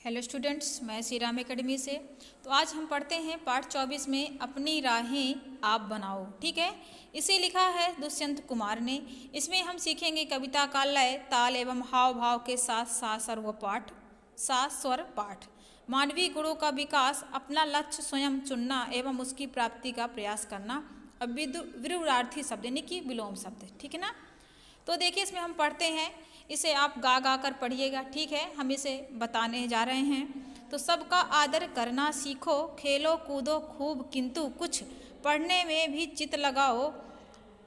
Hello students, मैं Shri Ram academy से। तो आज हम पढ़ते हैं पाठ 24 में अपनी राहें आप बनाओ। ठीक है, इसे लिखा है दुष्यंत कुमार ने। इसमें हम सीखेंगे कविता का लय, ताल एवं हाव भाव के साथ सात स्वर पाठ, मानवीय गुणों का विकास, अपना लक्ष्य स्वयं चुनना एवं उसकी प्राप्ति का प्रयास करना। अब विरुद्धार्थी शब्द यानी कि विलोम शब्द। ठीक है ना। तो देखिए, इसमें हम पढ़ते हैं, इसे आप गा गा कर पढ़िएगा। ठीक है, हम इसे बताने जा रहे हैं। तो सबका आदर करना सीखो, खेलो कूदो खूब किंतु कुछ पढ़ने में भी चित लगाओ,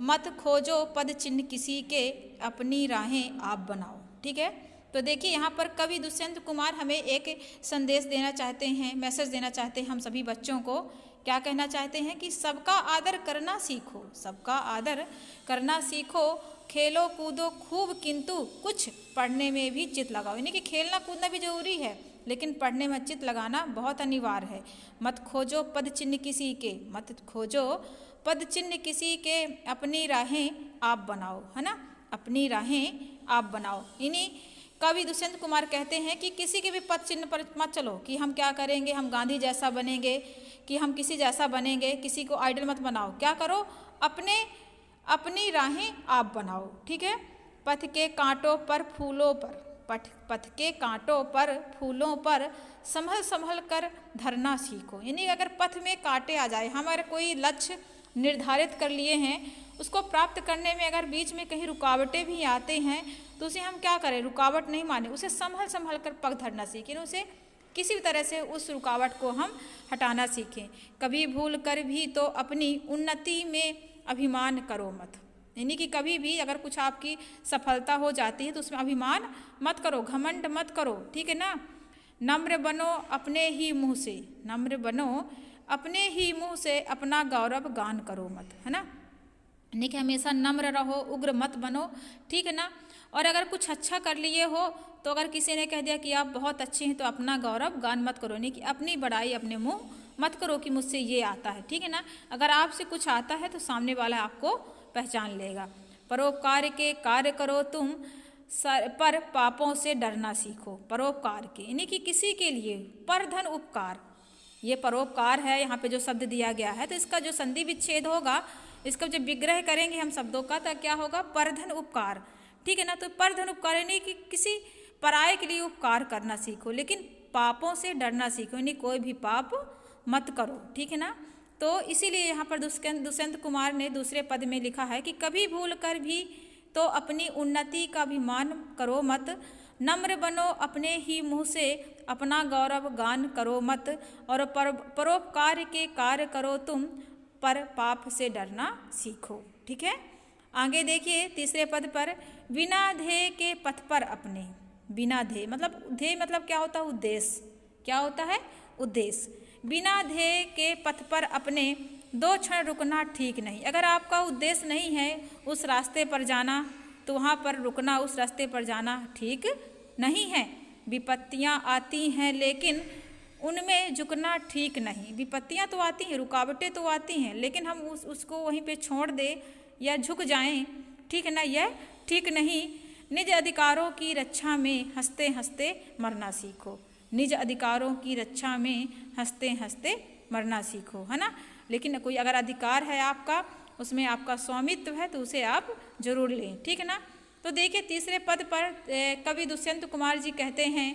मत खोजो पद चिन्ह किसी के, अपनी राहें आप बनाओ। ठीक है, तो देखिए यहाँ पर कवि दुष्यंत कुमार हमें एक संदेश देना चाहते हैं, मैसेज देना चाहते हैं हम सभी बच्चों को। क्या कहना चाहते हैं कि सबका आदर करना सीखो, सबका आदर करना सीखो, खेलो कूदो खूब किंतु कुछ पढ़ने में भी चित लगाओ। यानी कि खेलना कूदना भी जरूरी है, लेकिन पढ़ने में चित लगाना बहुत अनिवार्य है। मत खोजो पद चिन्ह किसी के, मत खोजो पद चिन्ह किसी के, अपनी राहें आप बनाओ। है ना, अपनी राहें आप बनाओ। इन्हीं कवि दुष्यंत कुमार कहते हैं कि किसी के भी पद चिन्ह पर मत चलो कि हम क्या करेंगे, हम गांधी जैसा बनेंगे, कि हम किसी जैसा बनेंगे, किसी को आइडल मत बनाओ। क्या करो, अपनी राहें आप बनाओ। ठीक है, पथ के कांटों पर फूलों पर, पथ के कांटों पर फूलों पर संभल संभल कर धरना सीखो। यानी अगर पथ में कांटे आ जाए, हमारे कोई लक्ष्य निर्धारित कर लिए हैं, उसको प्राप्त करने में अगर बीच में कहीं रुकावटें भी आते हैं तो उसे हम क्या करें, रुकावट नहीं माने, उसे संभल संभल कर पग धरना सीखें, उसे किसी भी तरह से उस रुकावट को हम हटाना सीखें। कभी भूल कर भी तो अपनी उन्नति में अभिमान करो मत। यानी कि कभी भी अगर कुछ आपकी सफलता हो जाती है तो उसमें अभिमान मत करो, घमंड मत करो। ठीक है ना। नम्र बनो अपने ही मुँह से, नम्र बनो अपने ही मुँह से, अपना गौरव गान करो मत। है ना, यानी कि हमेशा नम्र रहो, उग्र मत बनो। ठीक है ना। और अगर कुछ अच्छा कर लिए हो तो अगर किसी ने कह दिया कि आप बहुत अच्छे हैं तो अपना गौरव गान मत करो, नहीं कि अपनी बड़ाई अपने मुंह मत करो कि मुझसे ये आता है। ठीक है ना। अगर आपसे कुछ आता है तो सामने वाला आपको पहचान लेगा। परोपकार के कार्य करो तुम, पर पापों से डरना सीखो। परोपकार के यानी कि किसी के लिए, पर धन उपकार, ये परोपकार है यहाँ पे जो शब्द दिया गया है। तो इसका जो संधि विच्छेद होगा, इसका जब विग्रह करेंगे हम शब्दों का, तो क्या होगा, परधन उपकार। ठीक है ना। तो परधन उपकार यानी कि किसी पराये के लिए उपकार करना सीखो, लेकिन पापों से डरना सीखो, यानी कोई भी पाप मत करो। ठीक है ना। तो इसीलिए यहाँ पर दुष्यंत कुमार ने दूसरे पद में लिखा है कि कभी भूल कर भी तो अपनी उन्नति का अभिमान करो मत, नम्र बनो अपने ही मुँह से, अपना गौरव गान करो मत, और परोपकार के कार्य करो तुम, पर पाप से डरना सीखो। ठीक है, आगे देखिए तीसरे पद पर, बिना ध्येय के पथ पर अपने, बिना ध्येय मतलब, ध्येय मतलब क्या होता है, उद्देश्य। क्या होता है, उद्देश्य। बिना ध्येय के पथ पर अपने, दो क्षण रुकना ठीक नहीं। अगर आपका उद्देश्य नहीं है उस रास्ते पर जाना तो वहाँ पर रुकना, उस रास्ते पर जाना ठीक नहीं है। विपत्तियाँ आती हैं लेकिन उनमें झुकना ठीक नहीं। विपत्तियाँ तो आती हैं, रुकावटें तो आती हैं, लेकिन हम उसको वहीं पे छोड़ दें या झुक जाएं, ठीक है ना, यह ठीक नहीं। निज अधिकारों की रक्षा में हंसते हंसते मरना सीखो। निज अधिकारों की रक्षा में हंसते हंसते मरना सीखो। है ना। लेकिन कोई अगर अधिकार है आपका, उसमें आपका स्वामित्व है, तो उसे आप जरूर लें। ठीक है ना। तो देखिए तीसरे पद पर कवि दुष्यंत कुमार जी कहते हैं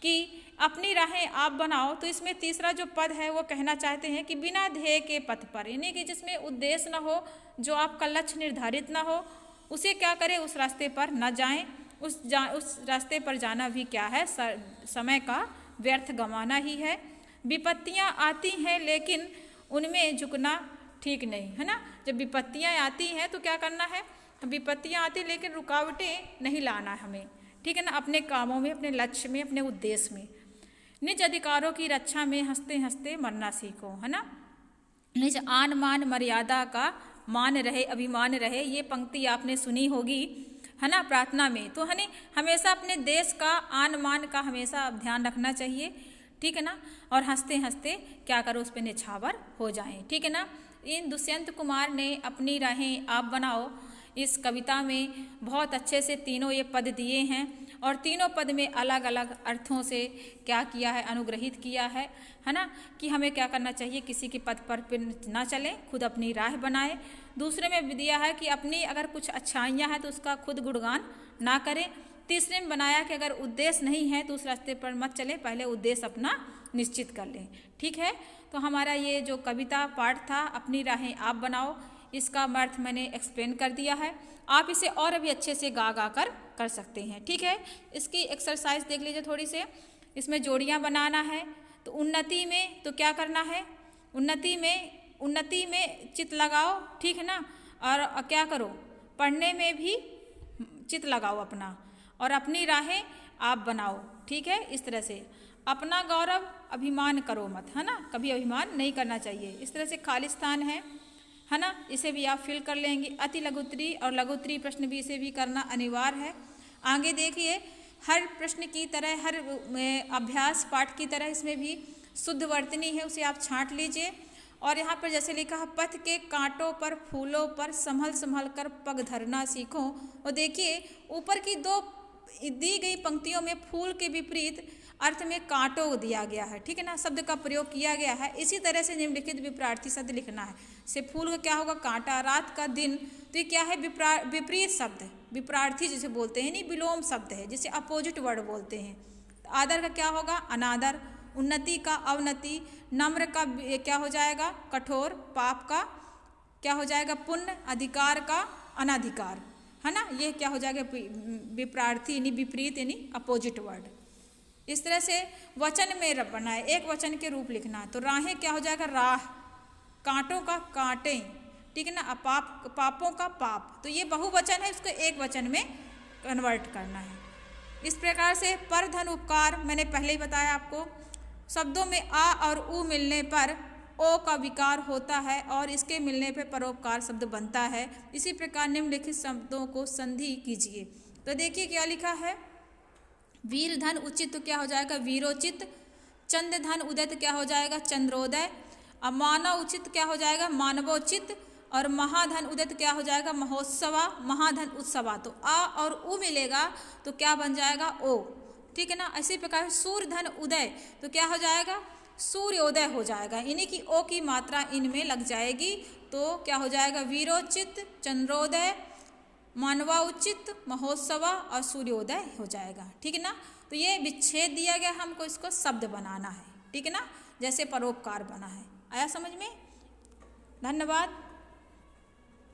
कि अपनी राहें आप बनाओ। तो इसमें तीसरा जो पद है वो कहना चाहते हैं कि बिना ध्येय के पथ पर, यानी कि जिसमें उद्देश्य न हो, जो आपका लक्ष्य निर्धारित न हो, उसे क्या करें, उस रास्ते पर न जाएं। उस रास्ते पर जाना भी क्या है, समय का व्यर्थ गंवाना ही है। विपत्तियाँ आती हैं लेकिन उनमें झुकना ठीक नहीं। है ना। जब विपत्तियाँ आती हैं तो क्या करना है, विपत्तियाँ आती लेकिन रुकावटें नहीं लाना है हमें। ठीक है ना, अपने कामों में, अपने लक्ष्य में, अपने उद्देश्य में। निज अधिकारों की रक्षा में हंसते हंसते मरना सीखो। है ना। निज आन मान मर्यादा का मान रहे, अभिमान रहे, ये पंक्ति आपने सुनी होगी, है ना, प्रार्थना में। तो हमेशा अपने देश का आन मान का हमेशा ध्यान रखना चाहिए। ठीक है ना। और हंसते हंसते क्या करो, उस पर निछावर हो जाएं। ठीक है ना। इन दुष्यंत कुमार ने अपनी राहें आप बनाओ, इस कविता में बहुत अच्छे से तीनों ये पद दिए हैं और तीनों पद में अलग अलग अर्थों से क्या किया है, अनुग्रहित किया है ना, कि हमें क्या करना चाहिए, किसी के पद पर ना चलें, खुद अपनी राह बनाए। दूसरे में दिया है कि अपनी अगर कुछ अच्छाइयाँ हैं तो उसका खुद गुणगान ना करें। तीसरे में बनाया कि अगर उद्देश्य नहीं है तो उस रास्ते पर मत चलें, पहले उद्देश्य अपना निश्चित कर लें। ठीक है, तो हमारा ये जो कविता पाठ था अपनी राहें आप बनाओ, इसका अर्थ मैंने एक्सप्लेन कर दिया है। आप इसे और भी अच्छे से गा गा कर सकते हैं। ठीक है, इसकी एक्सरसाइज देख लीजिए थोड़ी से। इसमें जोड़ियाँ बनाना है। तो उन्नति में तो क्या करना है, उन्नति में चित्त लगाओ, ठीक है ना, और क्या करो, पढ़ने में भी चित्त लगाओ अपना, और अपनी राहें आप बनाओ। ठीक है, इस तरह से अपना गौरव अभिमान करो मत, है ना, कभी अभिमान नहीं करना चाहिए। इस तरह से खालिस्तान है ना, इसे भी आप फिल कर लेंगे। अति लघुत्तरी और लघुत्तरी प्रश्न भी इसे भी करना अनिवार्य है। आगे देखिए, हर प्रश्न की तरह, हर अभ्यास पाठ की तरह इसमें भी शुद्ध वर्तनी है, उसे आप छांट लीजिए। और यहाँ पर जैसे लिखा है, पथ के कांटों पर फूलों पर संभल संभल कर पग धरना सीखो। और देखिए ऊपर की दो दी गई पंक्तियों में फूल के विपरीत अर्थ में कांटों दिया गया है, ठीक है ना, शब्द का प्रयोग किया गया है। इसी तरह से निम्नलिखित विपरीत शब्द लिखना है। से फूल का क्या होगा, कांटा, रात का दिन, तो ये क्या है, विपरीत शब्द, विपरीत जिसे बोलते हैं, नहीं विलोम शब्द है, जिसे अपोजिट वर्ड बोलते हैं। आदर का क्या होगा, अनादर, उन्नति का अवनति, नम्र का क्या हो जाएगा, कठोर, पाप का क्या हो जाएगा, पुण्य, अधिकार का अनाधिकार, है ना, ये क्या हो जाएगा, विपरीत यानी विपरीत यानी अपोजिट वर्ड। इस तरह से वचन में बनाए, एक वचन के रूप लिखना है। तो राहें क्या हो जाएगा, राह, कांटों का कांटे, ठीक है ना, पापों का पाप। तो ये बहुवचन है, इसको एक वचन में कन्वर्ट करना है। इस प्रकार से पर धन उपकार मैंने पहले ही बताया आपको, शब्दों में आ और उ मिलने पर ओ का विकार होता है और इसके मिलने पर परोपकार शब्द बनता है। इसी प्रकार निम्नलिखित शब्दों को संधि कीजिए। तो देखिए क्या लिखा है, वीर धन उचित तो क्या हो जाएगा, वीरोचित। चंद धन उदय तो क्या हो जाएगा, चंद्रोदय। अब मानव उचित क्या हो जाएगा, मानवोचित। और महाधन उदय तो क्या हो जाएगा, महोत्सवा, महाधन उत्सवा। तो आ और उ मिलेगा तो क्या बन जाएगा, ओ, ठीक है ना। इसी प्रकार सूर्य धन उदय तो क्या हो जाएगा, सूर्योदय हो जाएगा, इन्हीं की ओ की मात्रा इनमें लग जाएगी तो क्या हो जाएगा, वीरोचित, चंद्रोदय, मानवा उचित, महोत्सवा और सूर्योदय हो जाएगा, ठीक है ना। तो ये विच्छेद दिया गया, हमको इसको शब्द बनाना है, ठीक है ना, जैसे परोपकार बना है। आया समझ में? धन्यवाद।